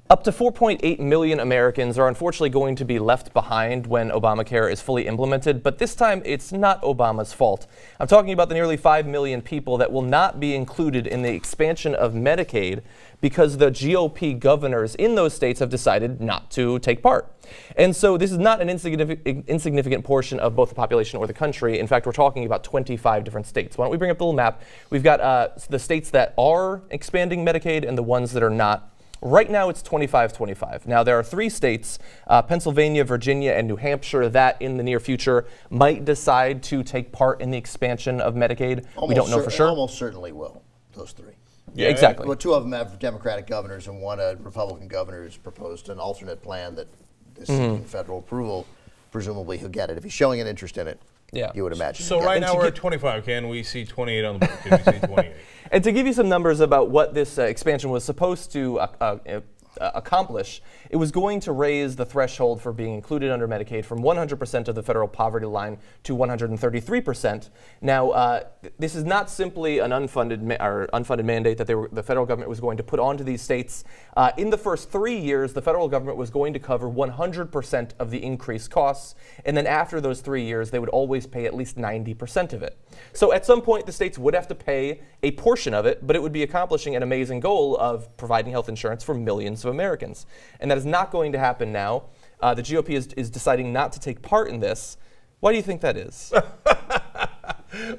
Up to 4.8 million Americans are unfortunately going to be left behind when Obamacare is fully implemented, but this time it's not Obama's fault. I'm talking about the nearly 5 million people that will not be included in the expansion of Medicaid because the GOP governors in those states have decided not to take part. And so this is not an insignificant portion of both the population or the country. In fact, we're talking about 25 different states. Why don't we bring up the little map? We've got the states that are expanding Medicaid and the ones that are not. Right now, it's 25-25. Now, there are 3 states, Pennsylvania, Virginia, and New Hampshire, that in the near future might decide to take part in the expansion of Medicaid. We don't know for sure. Almost certainly will, those 3. Yeah, exactly. Well, 2 of them have Democratic governors, and 1 a Republican governor who's proposed an alternate plan that is seeking federal approval. Presumably, he'll get it. If he's showing an interest in it, you would imagine. So right now we're at 25. Can we see 28 on the board? Can we see 28? And to give you some numbers about what this expansion was supposed to accomplish, it was going to raise the threshold for being included under Medicaid from 100% of the federal poverty line to 133%. Now, this is not simply an unfunded mandate that the federal government was going to put onto these states. In the first 3 years, the federal government was going to cover 100% of the increased costs, and then after those 3 years, they would always pay at least 90% of it. So at some point, the states would have to pay a portion of it, but it would be accomplishing an amazing goal of providing health insurance for millions of Americans. And that is not going to happen now. The GOP is deciding not to take part in this. Why do you think that is?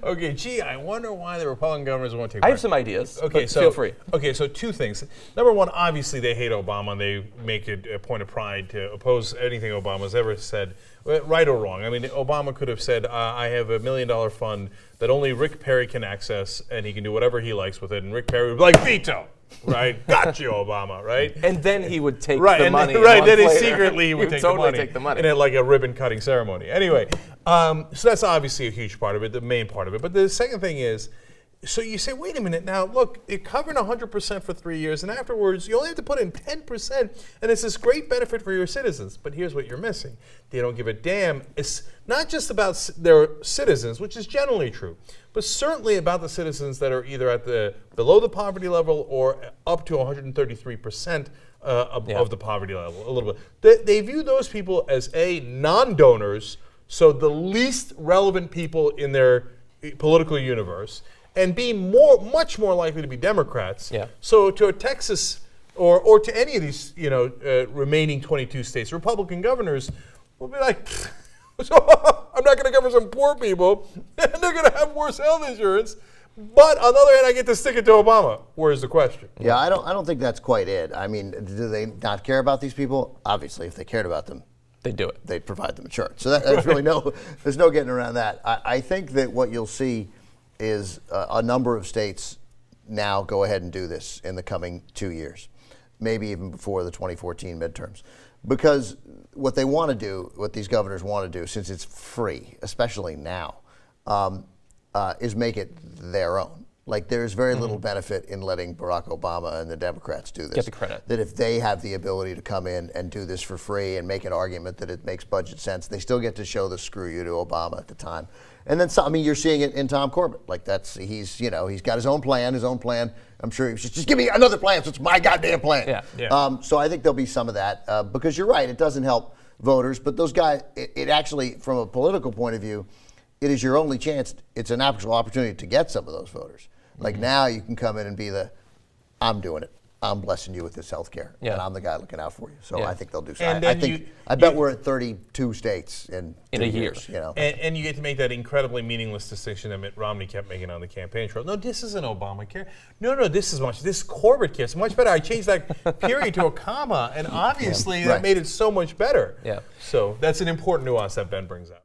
Okay, gee, I wonder why the Republican governors won't take part. I have some ideas, but feel free. Okay, so 2 things. Number 1, obviously they hate Obama, and they make it a point of pride to oppose anything Obama's ever said, right or wrong. I mean, Obama could have said, I have $1 million fund that only Rick Perry can access, and he can do whatever he likes with it, and Rick Perry would be like, veto! Right, got you, Obama. Right, and then he would take the money. Then he secretly would totally take the money in like a ribbon cutting ceremony. Anyway, so that's obviously a huge part of it, the main part of it. But the second thing is, so you say, wait a minute now, look, it covered 100% for 3 years, and afterwards you only have to put in 10%, and it's this great benefit for your citizens. But here's what you're missing: they don't give a damn. It's not just about their citizens, which is generally true, but certainly about the citizens that are either at below the poverty level or up to 133% of the poverty level, a little bit. They view those people as non-donors, so the least relevant people in their political universe, and be much more likely to be Democrats. Yeah. So to a Texas or to any of these, remaining 22 states, Republican governors will be like, so I'm not going to cover some poor people, and they're going to have worse health insurance. But on the other hand, I get to stick it to Obama. Where's the question? Yeah, I don't think that's quite it. I mean, do they not care about these people? Obviously, if they cared about them, they'd do it. They'd provide them insurance. So there's really there's no getting around that. I think that what you'll see is a number of states now go ahead and do this in the coming 2 years, maybe even before the 2014 midterms. Because what they want to do, what these governors want to do, since it's free, especially now, is make it their own. Like, there's very little benefit in letting Barack Obama and the Democrats do this. Get the credit. That if they have the ability to come in and do this for free and make an argument that it makes budget sense, they still get to show the screw you to Obama at the time. And then, I mean, you're seeing it in Tom Corbett. Like, he's got his own plan. I'm sure he should just give me another plan, so it's my goddamn plan. Yeah. So I think there'll be some of that, because you're right, it doesn't help voters, but those guys, it actually, from a political point of view, it is your only chance. It's an actual opportunity to get some of those voters. Like, now you can come in and be I'm doing it. I'm blessing you with this health care, and I'm the guy looking out for you. So I think they'll do so. I bet we're at 32 states in a year. And you get to make that incredibly meaningless distinction that Mitt Romney kept making on the campaign trail. No, this isn't Obamacare. No, this Corbett care. It's much better. I changed that period to a comma, and obviously that made it so much better. Yeah. So that's an important nuance that Ben brings up.